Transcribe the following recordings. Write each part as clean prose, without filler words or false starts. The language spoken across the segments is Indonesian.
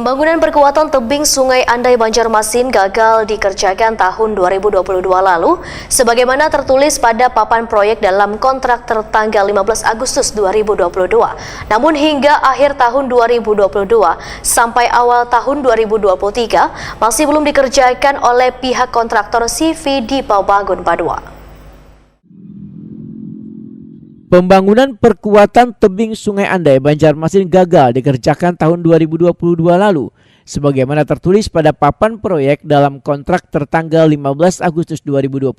Pembangunan perkuatan tebing Sungai Andai Banjarmasin gagal dikerjakan tahun 2022 lalu, sebagaimana tertulis pada papan proyek dalam kontrak tertanggal 15 Agustus 2022. Namun hingga akhir tahun 2022 sampai awal tahun 2023 masih belum dikerjakan oleh pihak kontraktor CV Dipa Bangun Banua. Pembangunan perkuatan tebing Sungai Andai Banjarmasin gagal dikerjakan tahun 2022 lalu, sebagaimana tertulis pada papan proyek dalam kontrak tertanggal 15 Agustus 2022,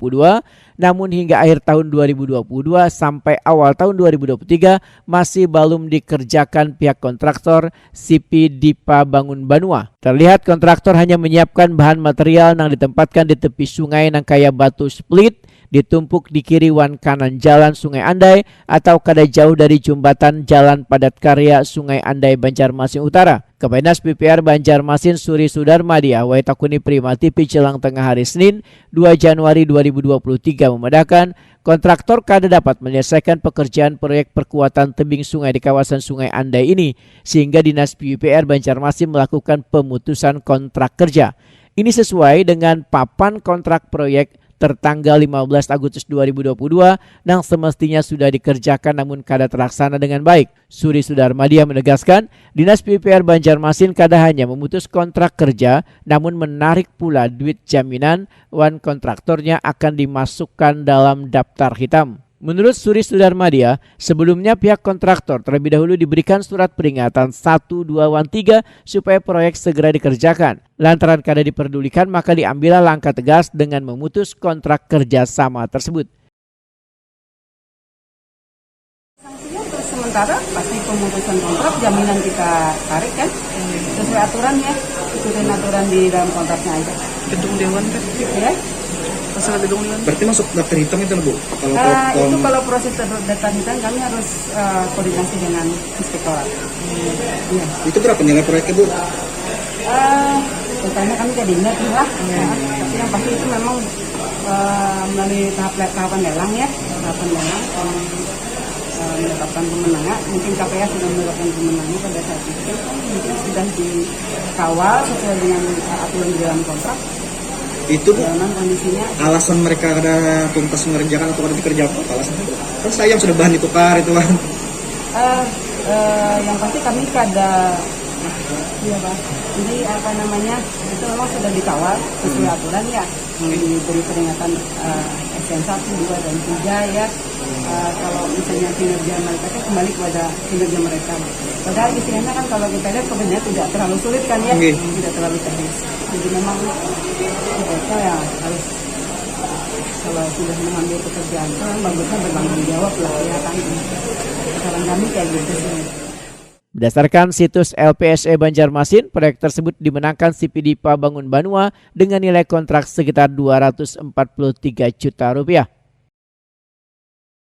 namun hingga akhir tahun 2022 sampai awal tahun 2023 masih belum dikerjakan pihak kontraktor CV Dipa Bangun Banua. Terlihat kontraktor hanya menyiapkan bahan material yang ditempatkan di tepi sungai yang kaya batu split, ditumpuk di kiri wan kanan jalan Sungai Andai atau kada jauh dari jembatan Jalan Padat Karya Sungai Andai Banjarmasin Utara. Kapolres PPR Banjarmasin Suri Sudarmadia Waitakuni Prima TV jelang tengah hari Senin 2 Januari 2023 memedahkan kontraktor kada dapat menyelesaikan pekerjaan proyek perkuatan tebing sungai di kawasan Sungai Andai ini, sehingga Dinas PUPR Banjarmasin melakukan pemutusan kontrak kerja. Ini sesuai dengan papan kontrak proyek tertanggal 15 Agustus 2022 yang semestinya sudah dikerjakan namun kada terlaksana dengan baik. Suri Sudarmadia menegaskan, Dinas PUPR Banjarmasin kada hanya memutus kontrak kerja namun menarik pula duit jaminan wan kontraktornya akan dimasukkan dalam daftar hitam. Menurut Suri Sudarmadia, sebelumnya pihak kontraktor terlebih dahulu diberikan surat peringatan 1, 2, 3 supaya proyek segera dikerjakan. Lantaran kada diperdulikan, maka diambillah langkah tegas dengan memutus kontrak kerjasama tersebut. Sanksinya untuk sementara pasti pemutusan kontrak, jaminan kita tarik kan, sesuai aturan ya, ikutin aturan di dalam kontraknya aja. Gedung Dewan kan? Ya. Masalah gedung Dewan. Berarti masuk daftar hitam itu Bu? Itu kalau proses daftar hitam kami harus koordinasi dengan inspektorat. Ya. Itu berapa nilai proyeknya Bu? Totalnya kami tidak ingat lah. Ya. Tapi yang pasti itu memang melalui tahapan lelang ya, tahapan lelang menetapkan pemenangnya. Mungkin KPA sudah menetapkan pemenangnya pada saat itu, mungkin sudah dikawal sesuai dengan aturan di dalam kontrak. Itu Bu, kondisinya alasan mereka ada tuntas mengerjakan atau ada dikerjakan alasannya Bu? Kan sayang sudah bahan ditukar itu kan. Yang pasti kami kada iya Pak. Jadi apa namanya, itu memang sudah dikawal sesuai aturan ya. Diberi peringatan SN 1, 2, dan 3 ya. Kalau misalnya kinerja mereka itu kembali kepada kinerja mereka. Padahal istilahnya kan kalau kita lihat kebenarannya tidak terlalu sulit kan ya, tidak terlalu teknis. Jadi memang mereka ya harus, kalau sudah mengambil pekerjaan itu kan bagusnya bertanggung jawab lah ya kan. Saran kami kayak gitu sih. Berdasarkan situs LPSE Banjarmasin, proyek tersebut dimenangkan CV Dipa Bangun Banua dengan nilai kontrak sekitar Rp243 juta.